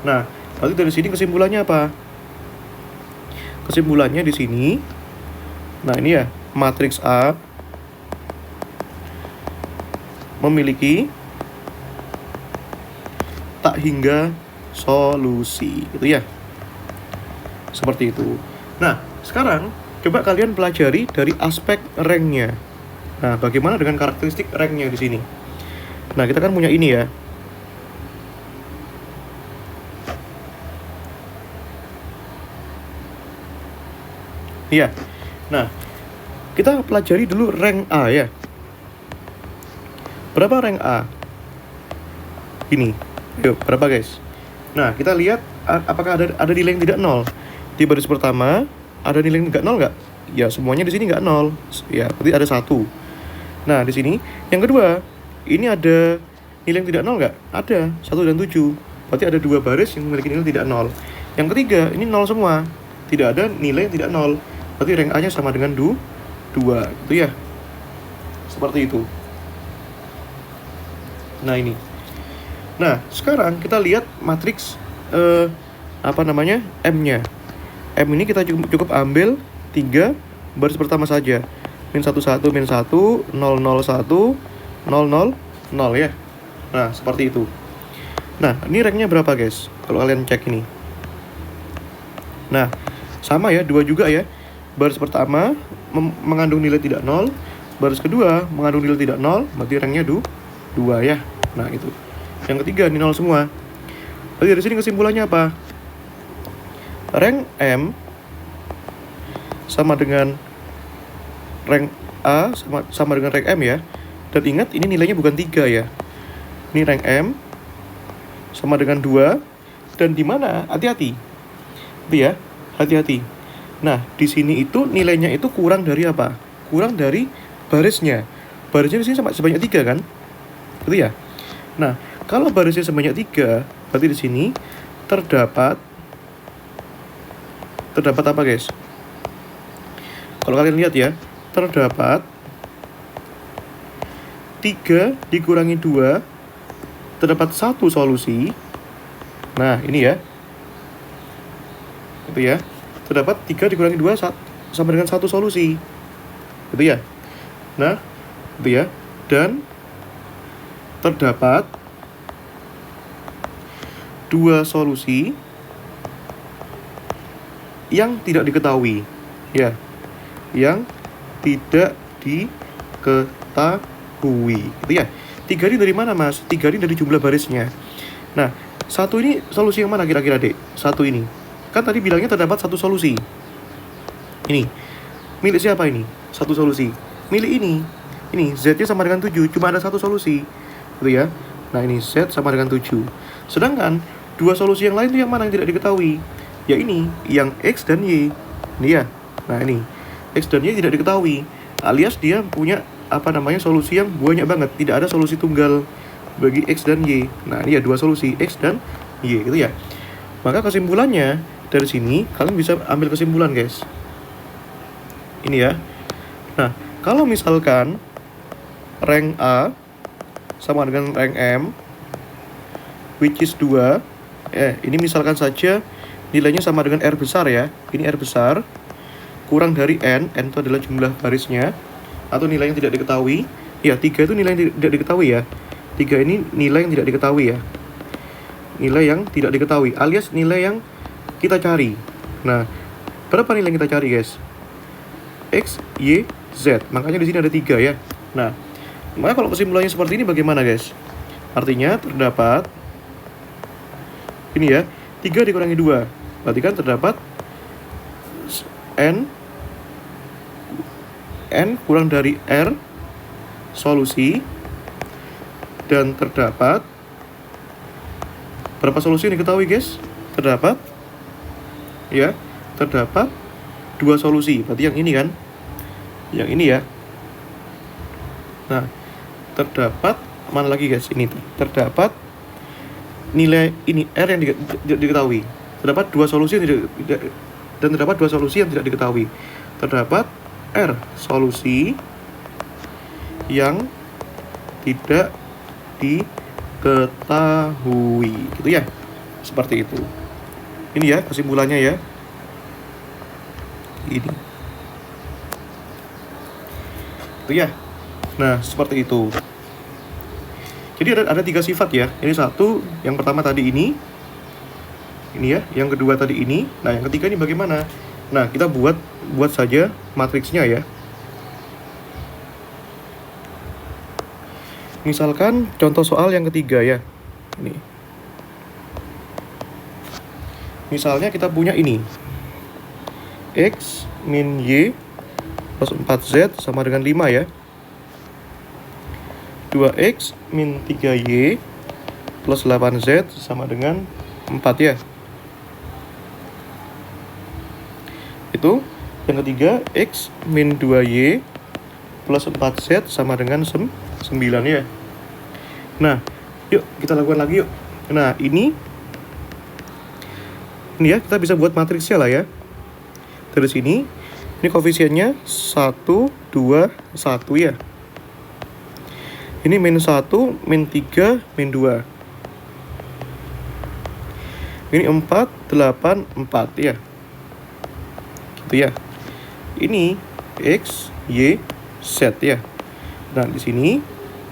Nah, berarti dari sini kesimpulannya apa? Kesimpulannya di sini. Nah, ini ya, matriks A memiliki tak hingga solusi, gitu ya. Seperti itu. Nah, sekarang coba kalian pelajari dari aspek ranknya. Nah, bagaimana dengan karakteristik ranknya di sini? Nah, kita kan punya ini ya. Iya. Nah, kita pelajari dulu rank A ya. Berapa rank A? Ini. Yuk, berapa guys? Nah, kita lihat apakah ada nilai yang tidak nol. Di baris pertama, ada nilai yang nggak nol nggak? Ya, semuanya di sini nggak nol. Ya, berarti ada 1. Nah, di sini yang kedua, ini ada nilai yang tidak nol nggak? Ada, 1 dan 7. Berarti ada 2 baris yang memiliki nilai tidak nol. Yang ketiga, ini nol semua. Tidak ada nilai yang tidak nol. Berarti rank A-nya sama dengan 2. Gitu ya. Seperti itu. Nah, ini. Nah, sekarang kita lihat matriks M-nya. M ini kita cukup ambil 3 baris pertama saja. Min 1 1 min 1 0 0 1 0 0 0 ya. Nah, seperti itu. Nah, ini ranknya berapa guys? Kalau kalian cek ini. Nah, sama ya, 2 juga ya. Baris pertama mengandung nilai tidak nol, baris kedua mengandung nilai tidak nol, berarti ranknya 2 ya. Nah, itu. Yang ketiga ini nol semua. Jadi dari sini kesimpulannya apa? Rank M sama dengan rank A sama dengan rank M ya. Dan ingat ini nilainya bukan 3 ya. Ini rank M sama dengan 2. Dan di mana? Hati-hati. Itu ya, hati-hati. Nah, di sini itu nilainya itu kurang dari apa? Kurang dari barisnya. Barisnya di sini sebanyak 3 kan? Gitu ya. Nah, kalau barisnya sebanyak 3, berarti di sini terdapat apa, guys? Kalau kalian lihat ya, terdapat 3 dikurangi 2, terdapat 1 solusi. Nah, ini ya. Itu ya. Terdapat 3 dikurangi 2 sama dengan 1 solusi. Gitu ya. Nah, itu ya. Dan terdapat 2 solusi yang tidak diketahui. Ya. Yang tidak diketahui. Gitu ya. 3 ini dari mana, Mas? 3 ini dari jumlah barisnya. Nah, 1 ini solusi yang mana kira-kira, Dek? 1 ini. Kan tadi bilangnya terdapat 1 solusi. Ini. Milik siapa ini? 1 solusi. Milik ini. Ini Z-nya sama dengan 7, cuma ada 1 solusi. Gitu ya. Nah, ini Z sama dengan 7. Sedangkan 2 solusi yang lain itu yang mana yang tidak diketahui? Ya ini, yang X dan Y. Ini ya. Nah, ini. X dan Y tidak diketahui. Alias dia punya solusi yang banyak banget. Tidak ada solusi tunggal bagi X dan Y. Nah, ini ya 2 solusi, X dan Y, gitu ya. Maka kesimpulannya dari sini kalian bisa ambil kesimpulan, guys. Ini ya. Nah, kalau misalkan rank A sama dengan rank M, which is 2, ini misalkan saja nilainya sama dengan R besar ya. Ini R besar kurang dari N itu adalah jumlah barisnya, atau nilai yang tidak diketahui. Ya, 3 itu nilai yang tidak diketahui ya. 3 ini nilai yang tidak diketahui ya. Nilai yang tidak diketahui, alias nilai yang kita cari. Nah, berapa nilai yang kita cari, guys? X, Y, Z. Makanya di sini ada 3 ya. Nah, maka kalau kesimpulannya seperti ini bagaimana, guys? Artinya terdapat ini ya, 3 dikurangi 2. Berarti kan terdapat N kurang dari R solusi, dan terdapat berapa solusi yang diketahui, guys? Terdapat 2 solusi. Berarti yang ini kan? Yang ini ya. Nah, terdapat mana lagi, guys? Ini terdapat nilai ini R yang tidak diketahui. Terdapat 2 solusi yang dan terdapat 2 solusi yang tidak diketahui. Terdapat R solusi yang tidak diketahui, gitu ya. Seperti itu. Ini ya kesimpulannya ya. Ini. Itu ya. Nah, seperti itu. Jadi ada 3 sifat ya. Ini 1, yang pertama tadi ini ya, yang kedua tadi ini. Nah, yang ketiga ini bagaimana? Nah, kita buat saja matriksnya ya. Misalkan contoh soal yang ketiga ya. Ini. Misalnya kita punya ini. X min Y plus 4Z sama dengan 5 ya. 2X min 3Y plus 8Z sama dengan 4 ya. Itu yang ketiga, X min 2Y plus 4Z sama dengan 9 ya. Nah, yuk kita lakukan lagi yuk. Nah, ini ya, kita bisa buat matriksnya lah ya. Dari sini, ini koefisiennya 1, 2, 1 ya. Ini min 1, min 3, min 2. Ini 4, 8, 4 ya. Gitu ya. Ini X, Y, Z ya. Nah, di sini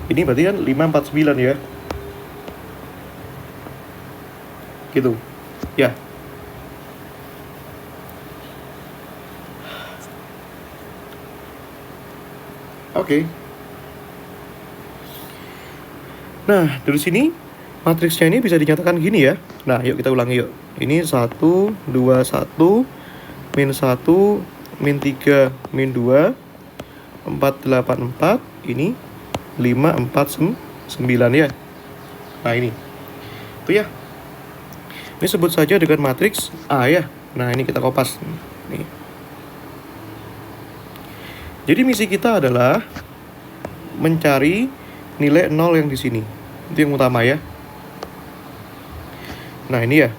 ini berarti kan 5, 4, 9 ya. Gitu. Ya. Oke. Nah, dari sini matriksnya ini bisa dinyatakan gini ya. Nah, yuk kita ulangi yuk. Ini 1, 2, 1, min 1, min 3, min 2, 4, 8, 4, ini 5, 4, 9 ya. Nah ini, itu ya. Ini sebut saja dengan matriks A ya. Nah ini kita kopas. Nih. Jadi misi kita adalah mencari nilai 0 yang di sini. Itu yang utama ya. Nah ini ya.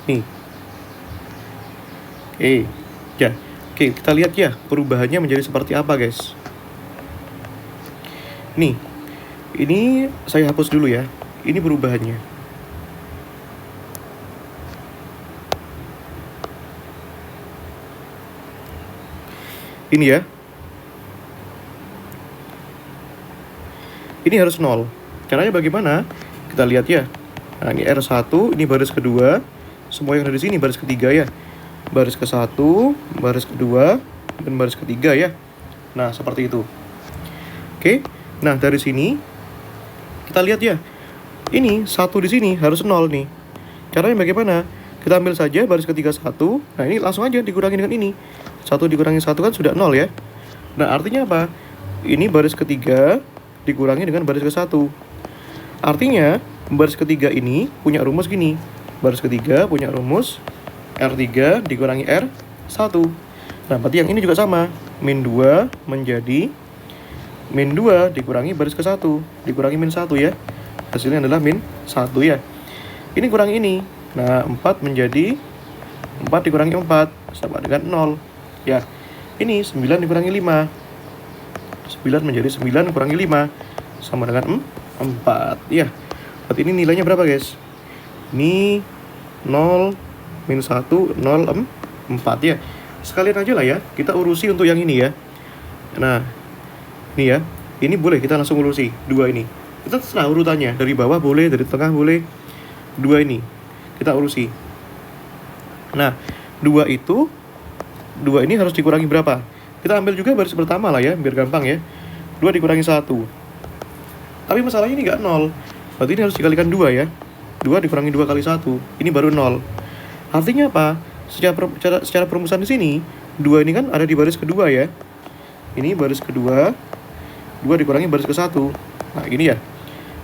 Nih. Oke. Ya. Oke, kita lihat ya perubahannya menjadi seperti apa, guys. Nih. Ini saya hapus dulu ya. Ini perubahannya. Ini ya. Ini harus 0. Caranya bagaimana? Kita lihat ya. Nah, ini R1, ini baris kedua. Semua yang ada di sini baris ketiga ya. Baris ke-1, baris kedua, dan baris ketiga ya. Nah, seperti itu. Oke. Nah, dari sini kita lihat ya. Ini 1 di sini harus 0 nih. Caranya bagaimana? Kita ambil saja baris ketiga 1. Nah, ini langsung aja dikurangi dengan ini. 1 dikurangi 1 kan sudah 0 ya. Nah, artinya apa? Ini baris ketiga dikurangi dengan baris ke-1. Artinya, baris ketiga ini punya rumus gini. Baris ketiga punya rumus R3 dikurangi R1. Nah, berarti yang ini juga sama. Min 2 menjadi min 2 dikurangi baris ke-1. Dikurangi min 1 ya. Hasilnya adalah min 1 ya. Ini kurang ini. Nah, 4 menjadi 4 dikurangi 4 sama dengan 0. Ya, ini 9 dikurangi 5. 9 menjadi 9 kurangi 5 sama dengan 4. Ya, berarti ini nilainya berapa, guys? Ini 0, min 1, 0, 4 ya. Sekalian aja lah ya, kita urusi untuk yang ini ya. Nah, ini ya. Ini boleh kita langsung urusi 2 ini. Kita terserah urutannya, dari bawah boleh, dari tengah boleh. 2 ini kita urusi. Nah, 2 ini harus dikurangi berapa? Kita ambil juga baris pertama lah ya, biar gampang ya. 2 dikurangi 1. Tapi masalahnya ini nggak 0. Berarti ini harus dikalikan 2 ya. 2 dikurangi 2 kali 1. Ini baru 0. Artinya apa? Secara perumusan di sini, 2 ini kan ada di baris kedua ya. Ini baris kedua. 2 dikurangi baris ke-1. Nah, ini ya.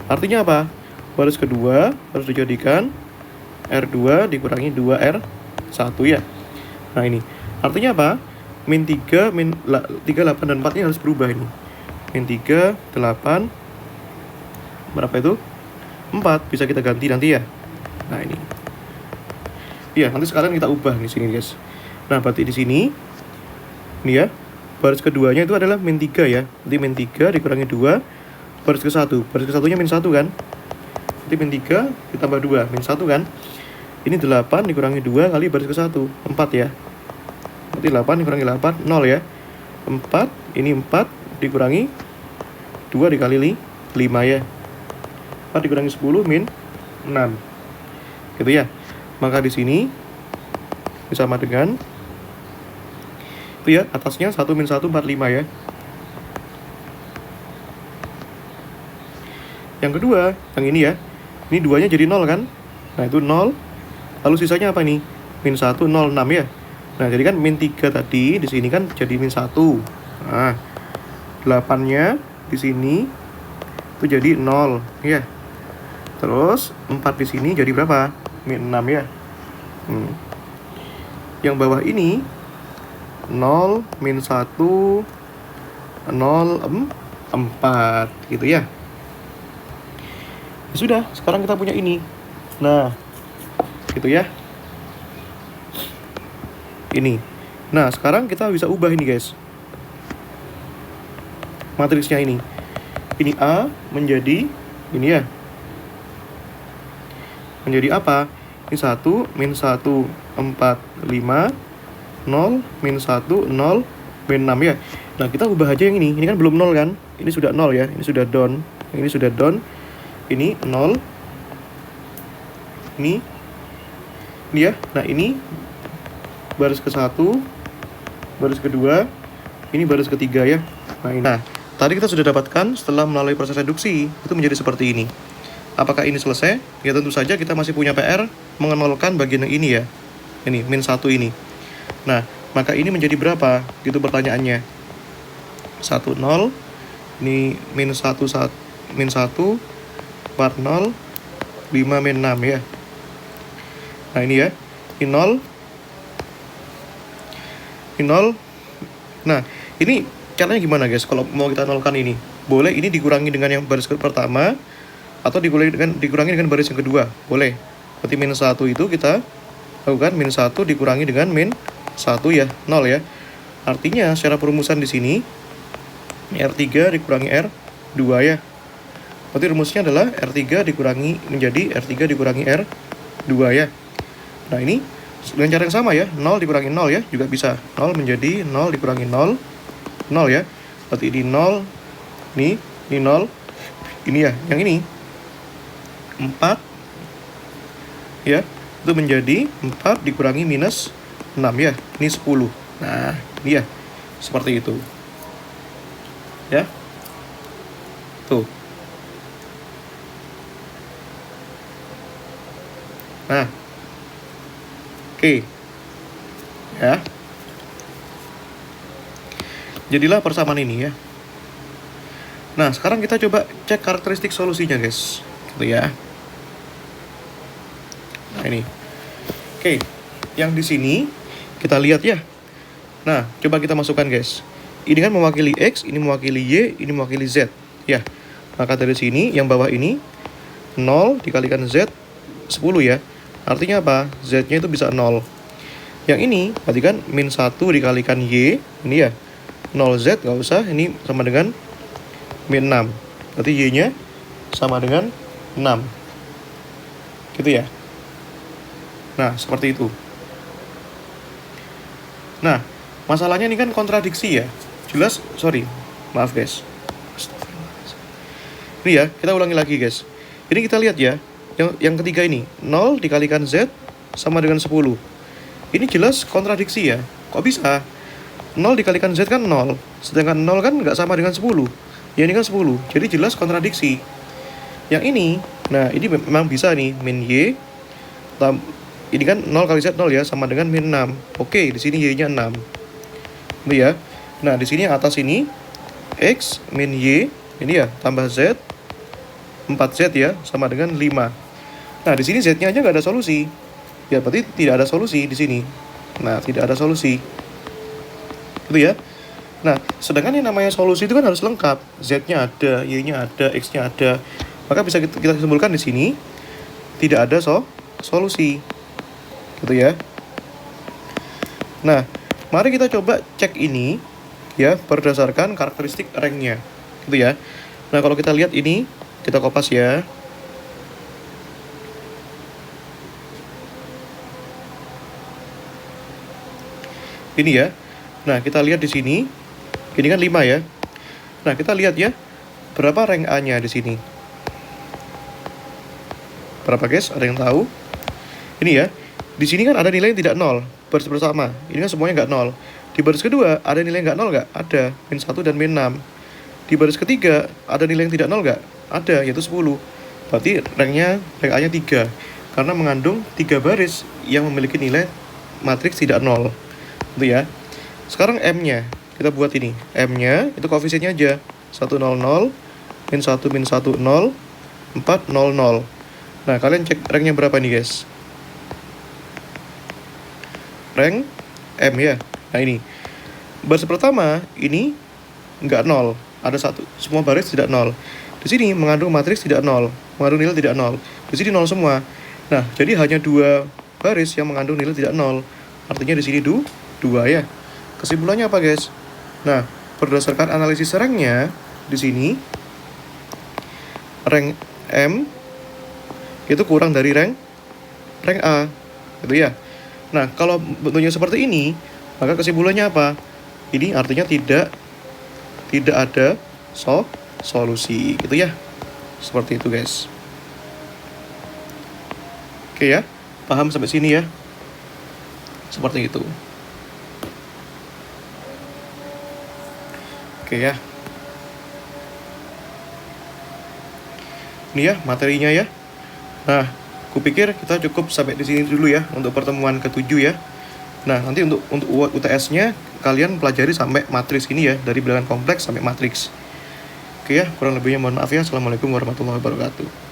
Artinya apa? Baris kedua harus dijadikan R2 dikurangi 2R1 ya. Nah, ini. Artinya apa? Min 3, 8, dan 4 ini harus berubah ini. Min 3, 8, berapa itu? 4, bisa kita ganti nanti ya. Nah, ini. Iya, nanti sekarang kita ubah di sini, guys. Nah, berarti di sini, ini ya, baris keduanya itu adalah min 3 ya. Nanti min 3 dikurangi 2, baris ke-1. Baris ke-1-nya min 1 kan? Nanti min 3 ditambah 2, min 1 kan? Ini 8 dikurangi 2 kali baris ke-1, 4 ya. Berarti 8 dikurangi 8, 0 ya. 4, ini 4 dikurangi 2 dikali 5 ya. 4 dikurangi 10 min 6. Gitu ya. Maka di sini sama dengan itu ya, atasnya 1 min 1 45 ya. Yang kedua, yang ini ya. Ini 2-nya jadi 0 kan? Nah, itu 0. Lalu sisanya apa nih? Min 1, 0, 6 ya. Nah, jadi kan min 3 tadi di sini kan jadi min 1. Nah, 8-nya di sini itu jadi 0 ya. Terus 4 di sini jadi berapa? Min 6 ya. Yang bawah ini 0, min 1, 0, 4 gitu ya. Ya sudah, sekarang kita punya ini. Nah, gitu ya. Ini. Nah, sekarang kita bisa ubah ini, guys. Matriksnya ini. Ini A menjadi ini ya. Menjadi apa? Ini 1, min 1, 4, 5, 0, min 1, 0, min 6 ya. Nah, kita ubah aja yang ini. Ini kan belum 0 kan? Ini sudah 0 ya. Ini sudah down. Ini sudah down. Ini 0. Ini ya. Nah, ini baris ke-1, baris kedua, ini baris ketiga ya. Nah, tadi kita sudah dapatkan setelah melalui proses reduksi, itu menjadi seperti ini. Apakah ini selesai? Ya tentu saja kita masih punya PR mengenolkan bagian yang ini ya. Ini, min 1 ini. Nah, maka ini menjadi berapa? Gitu pertanyaannya. 1, 0. Ini min 1, min 1, 4, 0, 5, min 6 ya. Nah, ini ya. Ini 0. Ini 0. Nah, ini caranya gimana guys? Kalau mau kita nolkan ini, boleh ini dikurangi dengan yang baris pertama, atau dikurangi dengan baris yang kedua, boleh. Berarti min 1 itu kita lakukan min 1 dikurangi dengan min 1 ya, 0 ya. Artinya secara perumusan di sini R3 dikurangi R2 ya. Berarti rumusnya adalah R3 dikurangi menjadi R3 dikurangi R2 ya. Nah, ini dengan cara yang sama ya, 0 dikurangi 0 ya, juga bisa. 0 menjadi 0 dikurangi 0, 0 ya. Berarti ini 0, ini 0, ini ya, yang ini 4 ya, itu menjadi 4 dikurangi minus 6 ya, ini 10. Nah, ini ya, seperti itu ya, tuh. Nah, oke ya, jadilah persamaan ini ya. Nah, sekarang kita coba cek karakteristik solusinya guys, gitu ya. Nah, ini. Oke, yang di sini kita lihat ya. Nah, coba kita masukkan guys. Ini kan mewakili X, ini mewakili Y, ini mewakili Z. Ya, maka dari sini yang bawah ini 0 dikalikan Z 10 ya. Artinya apa? Z-nya itu bisa 0. Yang ini, berarti kan min 1 dikalikan Y, ini ya. 0Z, nggak usah, ini sama dengan min 6. Berarti Y-nya sama dengan 6. Gitu ya. Nah, seperti itu. Nah, masalahnya ini kan kontradiksi ya. Jelas, sorry, maaf guys. Ini ya, kita ulangi lagi guys. Ini kita lihat ya, yang ketiga ini 0 dikalikan Z sama dengan 10. Ini jelas kontradiksi ya. Kok bisa? 0 dikalikan Z kan 0, sedangkan 0 kan nggak sama dengan 10. Ya ini kan 10, jadi jelas kontradiksi. Yang ini, nah ini memang bisa nih, min Y, ini kan 0 kali Z 0 ya, sama dengan min 6. Oke, di sini Y-nya 6. Itu ya. Nah, di sini atas ini X min Y, ini ya, tambah Z 4Z ya, sama dengan 5. Nah, di sini Z-nya aja nggak ada solusi. Ya, berarti tidak ada solusi di sini. Nah, tidak ada solusi. Gitu ya. Nah, sedangkan yang namanya solusi itu kan harus lengkap. Z-nya ada, Y-nya ada, X-nya ada. Maka bisa kita simpulkan di sini tidak ada solusi. Gitu ya. Nah, mari kita coba cek ini ya berdasarkan karakteristik ranknya. Gitu ya. Nah, kalau kita lihat ini, kita kopas ya. Ini ya. Nah, kita lihat di sini. Ini kan 5 ya. Nah, kita lihat ya. Berapa rank A-nya di sini? Berapa guys? Ada yang tahu? Ini ya. Di sini kan ada nilai yang tidak 0. Baris bersama. Ini kan semuanya nggak 0. Di baris kedua, ada nilai yang nggak 0 nggak? Ada. Min 1 dan min 6. Di baris ketiga, ada nilai yang tidak 0 nggak? Ada, yaitu 10. Berarti rank A-nya 3. Karena mengandung 3 baris yang memiliki nilai matriks tidak 0. Itu ya. Sekarang M-nya, kita buat ini. M-nya itu koefisiennya aja. 1, 0, 0, min 1, min 1, 0, 4, 0, 0. Nah, kalian cek ranknya berapa nih guys? Rank M ya. Nah, ini. Baris pertama, ini nggak 0. Ada 1. Semua baris tidak 0. Di sini mengandung matriks tidak 0. Mengandung nilai tidak 0. Di sini 0 semua. Nah, jadi hanya 2 baris yang mengandung nilai tidak 0. Artinya di sini 2 ya. Kesimpulannya apa guys? Nah, berdasarkan analisis ranknya di sini rank M itu kurang dari rank A, gitu ya. Nah, kalau bentuknya seperti ini, maka kesimpulannya apa? Ini artinya tidak ada solusi, gitu ya. Seperti itu guys. Oke ya, paham sampai sini ya? Seperti itu. Oke ya. Ini ya materinya ya. Nah, kupikir kita cukup sampai di sini dulu ya untuk pertemuan ke-7 ya. Nah, nanti untuk UTS-nya kalian pelajari sampai matriks ini ya, dari bilangan kompleks sampai matriks. Oke ya, kurang lebihnya mohon maaf ya. Assalamualaikum warahmatullahi wabarakatuh.